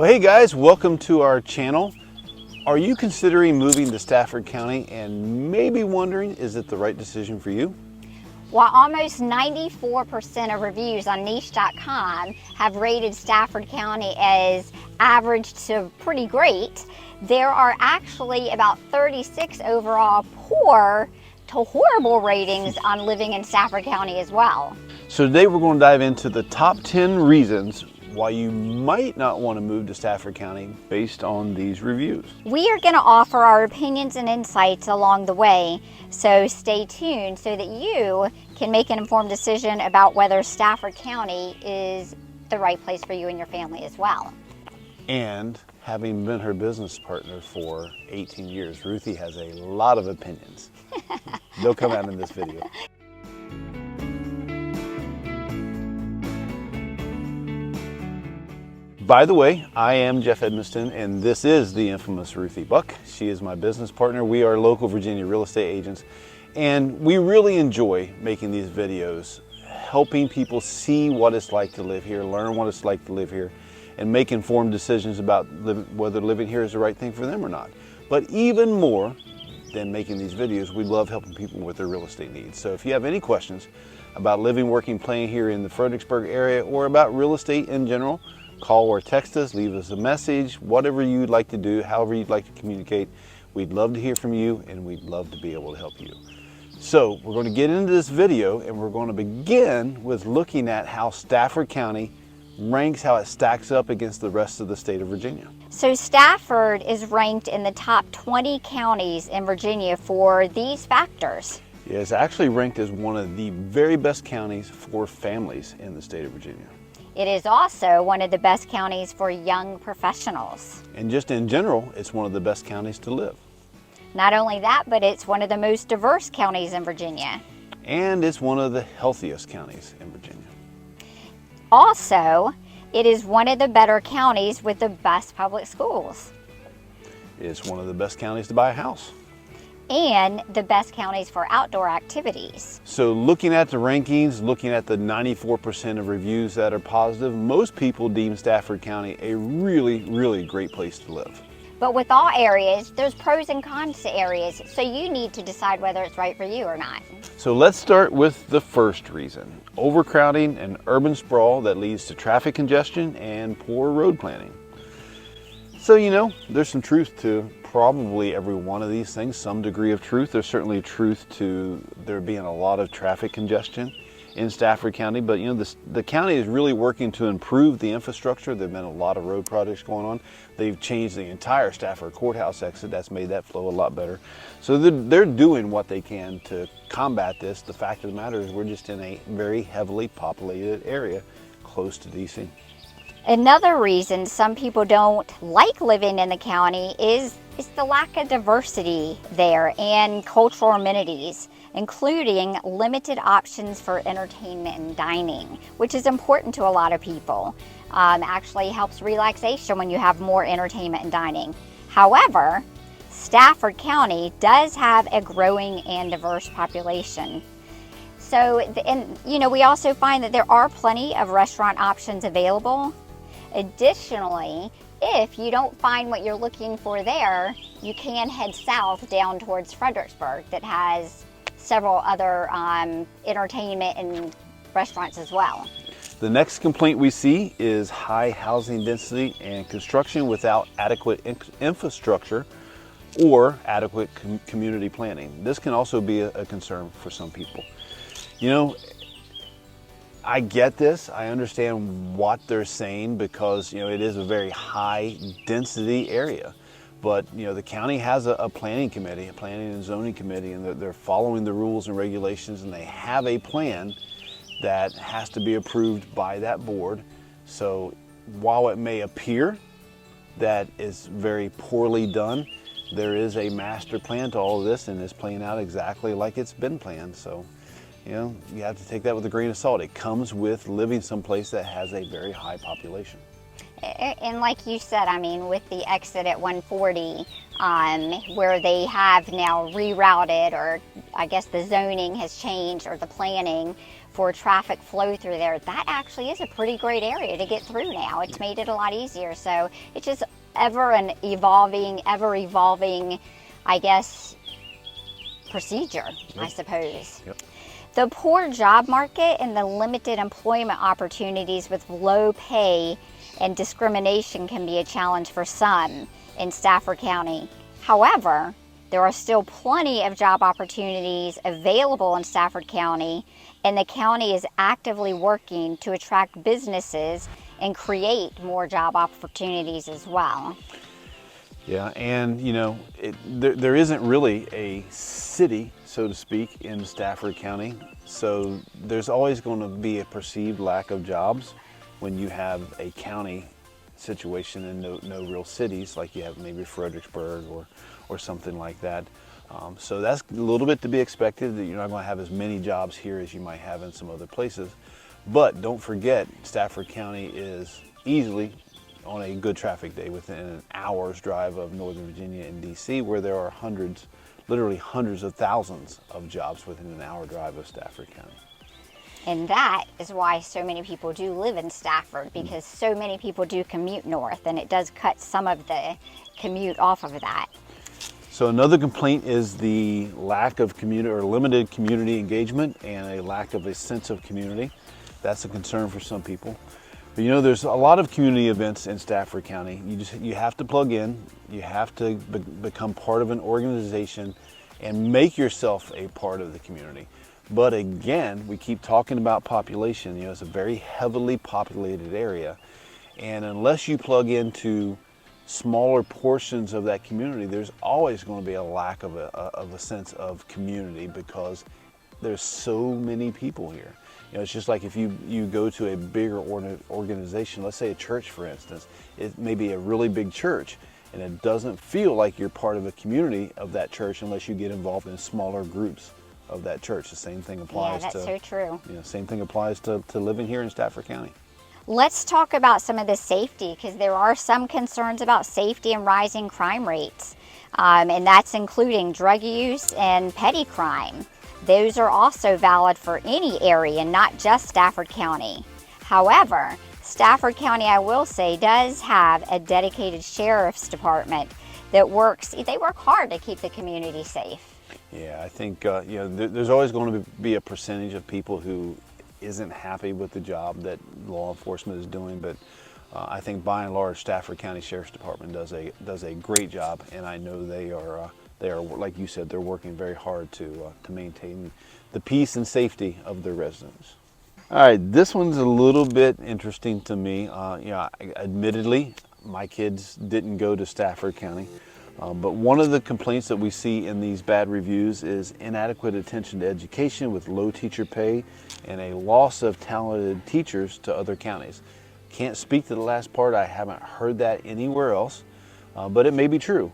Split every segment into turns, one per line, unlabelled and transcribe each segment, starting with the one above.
Well, hey guys, welcome to our channel. Are you considering moving to Stafford County and maybe wondering, is it the right decision for you?
While almost 94% of reviews on niche.com have rated Stafford County as average to pretty great, there are actually about 36 overall poor to horrible ratings on living in Stafford County as well.
So today we're going to dive into the top 10 reasons why you might not want to move to Stafford County based on these reviews.
We are going to offer our opinions and insights along the way, so stay tuned so that you can make an informed decision about whether Stafford County is the right place for you and your family as well.
And having been her business partner for 18 years, Ruthie has a lot of opinions. They'll come out in this video. By the way, I am Jeff Edmisten, and this is the infamous Ruthie Buck. She is my business partner. We are local Virginia real estate agents, and we really enjoy making these videos, helping people see what it's like to live here, learn what it's like to live here, and make informed decisions about whether living here is the right thing for them or not. But even more than making these videos, we love helping people with their real estate needs. So if you have any questions about living, working, playing here in the Fredericksburg area, or about real estate in general, call or text us, leave us a message, whatever you'd like to do, however you'd like to communicate. We'd love to hear from you, and we'd love to be able to help you. So we're going to get into this video, and we're going to begin with looking at how Stafford County ranks, how it stacks up against the rest of the state of Virginia.
So Stafford is ranked in the top 20 counties in Virginia for these factors.
It's actually ranked as one of the very best counties for families in the state of Virginia.
It is also one of the best counties for young professionals.
And just in general, it's one of the best counties to live.
Not only that, but it's one of the most diverse counties in Virginia.
And it's one of the healthiest counties in Virginia.
Also, it is one of the better counties with the best public schools.
It's one of the best counties to buy a house.
And the best counties for outdoor activities.
So looking at the rankings, looking at the 94% of reviews that are positive, most people deem Stafford County a really, really great place to live.
But with all areas, there's pros and cons to areas, so you need to decide whether it's right for you or not.
So let's start with the first reason: overcrowding and urban sprawl that leads to traffic congestion and poor road planning. So, you know, there's some truth to probably every one of these things, some degree of truth. There's certainly truth to there being a lot of traffic congestion in Stafford County, but you know, the county is really working to improve the infrastructure. There've been a lot of road projects going on. They've changed the entire Stafford courthouse exit. That's made that flow a lot better. So they're doing what they can to combat this. The fact of the matter is we're just in a very heavily populated area close to DC.
Another reason some people don't like living in the county is the lack of diversity there and cultural amenities, including limited options for entertainment and dining, which is important to a lot of people. Actually helps relaxation when you have more entertainment and dining. However, Stafford County does have a growing and diverse population. So, and you know, we also find that there are plenty of restaurant options available. Additionally, if you don't find what you're looking for there, you can head south down towards Fredericksburg that has several other entertainment and restaurants as well.
The next complaint we see is high housing density and construction without adequate infrastructure or adequate community planning. This can also be a concern for some people. You know, I get this. I understand what they're saying because, you know, it is a very high density area. But, you know, the county has a planning committee, a planning and zoning committee, and they're following the rules and regulations, and they have a plan that has to be approved by that board. So while it may appear that it's very poorly done, there is a master plan to all of this, and it's playing out exactly like it's been planned. So, you know, you have to take that with a grain of salt. It comes with living someplace that has a very high population.
And like you said, I mean, with the exit at 140, where they have now rerouted, or I guess the zoning has changed, or the planning, for traffic flow through there, that actually is a pretty great area to get through now. It's made it a lot easier. So it's just ever evolving, I guess, procedure, I suppose.
Yep.
The poor job market and the limited employment opportunities with low pay and discrimination can be a challenge for some in Stafford County. However, there are still plenty of job opportunities available in Stafford County, and the county is actively working to attract businesses and create more job opportunities as well.
Yeah, and you know, there isn't really a city, so to speak, in Stafford County, so there's always going to be a perceived lack of jobs when you have a county situation and no real cities, like you have maybe Fredericksburg or something like that. So that's a little bit to be expected, that you're not going to have as many jobs here as you might have in some other places. But don't forget, Stafford County is easily, on a good traffic day, within an hour's drive of Northern Virginia and DC, where there are hundreds, literally hundreds of thousands of jobs within an hour drive of Stafford County.
And that is why so many people do live in Stafford, because so many people do commute north, and it does cut some of the commute off of that.
So another complaint is the lack of community or limited community engagement and a lack of a sense of community. That's a concern for some people. But you know, there's a lot of community events in Stafford County. You have to plug in, you have to become part of an organization and make yourself a part of the community. But again, we keep talking about population. You know, it's a very heavily populated area, and unless you plug into smaller portions of that community, there's always going to be a lack of a sense of community, because there's so many people here. You know, it's just like if you go to a bigger organization, let's say a church, for instance. It may be a really big church, and it doesn't feel like you're part of a community of that church unless you get involved in smaller groups of that church. The same thing applies
that's so true.
You know, same thing applies to living here in Stafford County.
Let's talk about some of the safety, because there are some concerns about safety and rising crime rates, and that's including drug use and petty crime. Those are also valid for any area, not just Stafford County. However, Stafford County, I will say, does have a dedicated sheriff's department that work hard to keep the community safe.
Yeah, I think you know, there's always going to be a percentage of people who isn't happy with the job that law enforcement is doing, but I think by and large, Stafford County Sheriff's Department does a great job, and I know they are, like you said, they're working very hard to maintain the peace and safety of their residents. All right, this one's a little bit interesting to me. You know, admittedly, my kids didn't go to Stafford County. But one of the complaints that we see in these bad reviews is inadequate attention to education with low teacher pay and a loss of talented teachers to other counties. Can't speak to the last part. I haven't heard that anywhere else, but it may be true.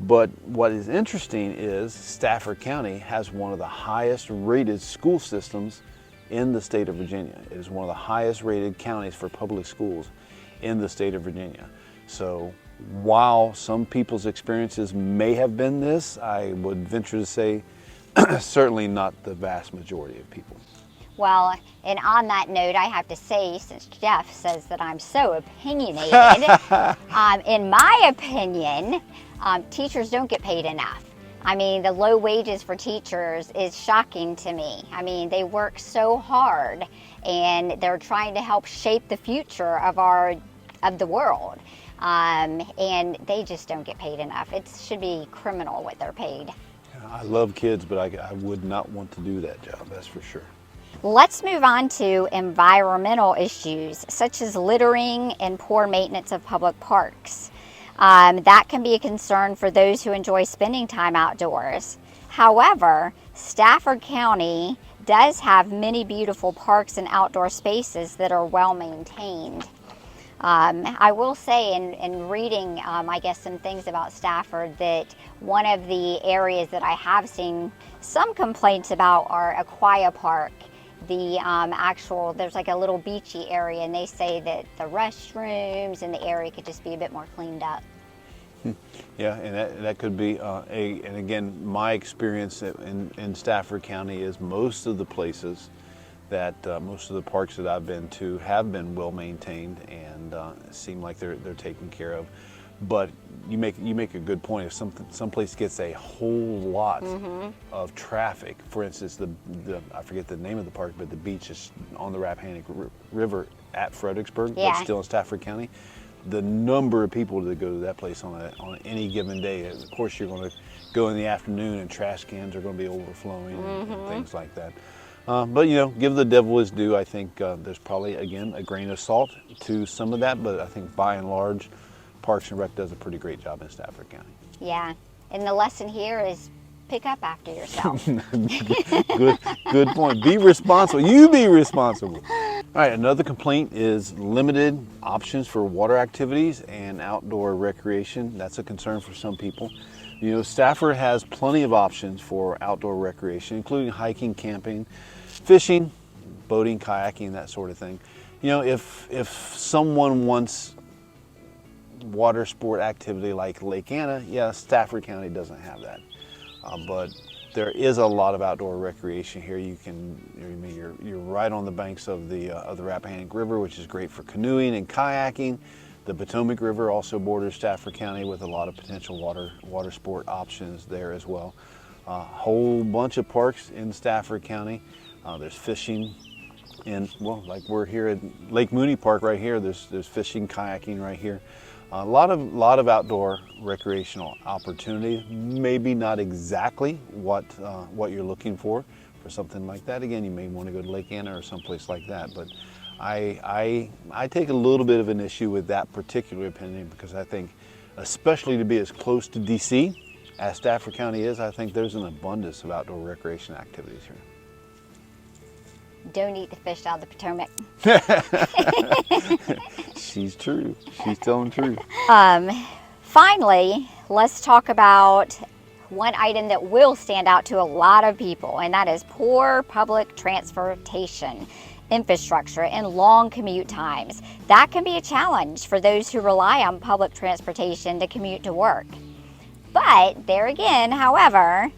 But what is interesting is Stafford County has one of the highest rated school systems in the state of Virginia. It is one of the highest rated counties for public schools in the state of Virginia. So while some people's experiences may have been this, I would venture to say certainly not the vast majority of people.
Well, and on that note, I have to say, since Jeff says that I'm so opinionated, in my opinion, teachers don't get paid enough. I mean, the low wages for teachers is shocking to me. I mean, they work so hard, and they're trying to help shape the future of the world. And they just don't get paid enough. It should be criminal what they're paid.
I love kids, but I would not want to do that job, that's for sure.
Let's move on to environmental issues, such as littering and poor maintenance of public parks. That can be a concern for those who enjoy spending time outdoors. However, Stafford County does have many beautiful parks and outdoor spaces that are well maintained. I will say, in reading, I guess, some things about Stafford, that one of the areas that I have seen some complaints about are Aquia Park. There's like a little beachy area, and they say that the restrooms and the area could just be a bit more cleaned up.
Yeah, and that could be, and again, my experience in Stafford County is most of the places that most of the parks that I've been to have been well maintained and seem like they're taken care of. But you make a good point. If someplace gets a whole lot of traffic, for instance, I forget the name of the park, but the beach is on the Rappahannock River at Fredericksburg, but still in Stafford County. The number of people that go to that place on any given day, of course, you're going to go in the afternoon and trash cans are going to be overflowing and things like that. But you know, give the devil his due. I think there's probably, again, a grain of salt to some of that, but I think by and large, Parks and Rec does a pretty great job in Stafford County.
Yeah, and the lesson here is pick up after yourself.
Good point. Be responsible. You be responsible. All right, another complaint is limited options for water activities and outdoor recreation. That's a concern for some people. You know, Stafford has plenty of options for outdoor recreation, including hiking, camping, fishing, boating, kayaking, that sort of thing. You know, if someone wants water sport activity like Lake Anna, yeah, Stafford County doesn't have that. But there is a lot of outdoor recreation here. You're right on the banks of the Rappahannock River, which is great for canoeing and kayaking. The Potomac River also borders Stafford County with a lot of potential water sport options there as well. A whole bunch of parks in Stafford County. There's fishing, and well, like we're here at Lake Mooney Park right here. There's fishing, kayaking right here. A lot of outdoor recreational opportunity. Maybe not exactly what you're looking for something like that. Again, you may want to go to Lake Anna or someplace like that, but I take a little bit of an issue with that particular opinion, because I think, especially to be as close to DC as Stafford County is, I think there's an abundance of outdoor recreation activities here.
Don't eat the fish out of the Potomac.
She's true. She's telling the truth.
Finally, let's talk about one item that will stand out to a lot of people, and that is poor public transportation infrastructure and long commute times. That can be a challenge for those who rely on public transportation to commute to work. But there again, however,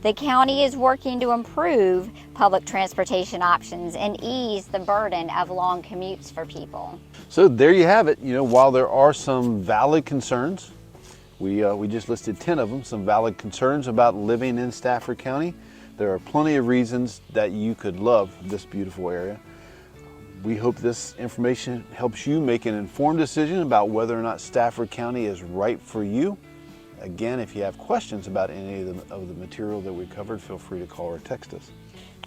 the county is working to improve public transportation options and ease the burden of long commutes for people.
So there you have it. You know, while there are some valid concerns, we just listed 10 of them, some valid concerns about living in Stafford County. There are plenty of reasons that you could love this beautiful area. We hope this information helps you make an informed decision about whether or not Stafford County is right for you. Again, if you have questions about any of the material that we covered, feel free to call or text us.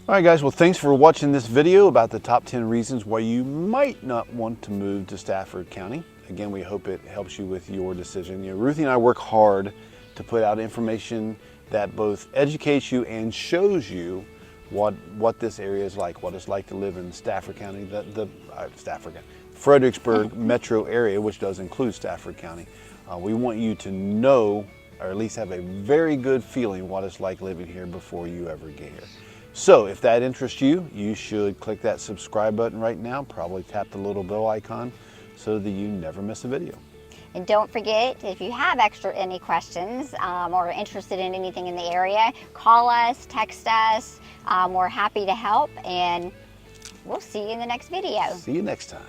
All right, guys, well, thanks for watching this video about the top 10 reasons why you might not want to move to Stafford County. Again, we hope it helps you with your decision. You know, Ruthie and I work hard to put out information that both educates you and shows you what this area is like, what it's like to live in Stafford County, Fredericksburg metro area, which does include Stafford County. We want you to know, or at least have a very good feeling what it's like living here before you ever get here. So if that interests you, you should click that subscribe button right now, probably tap the little bell icon so that you never miss a video.
And don't forget, if you have any questions or interested in anything in the area, call us, text us. We're happy to help, and we'll see you in the next video.
See you next time.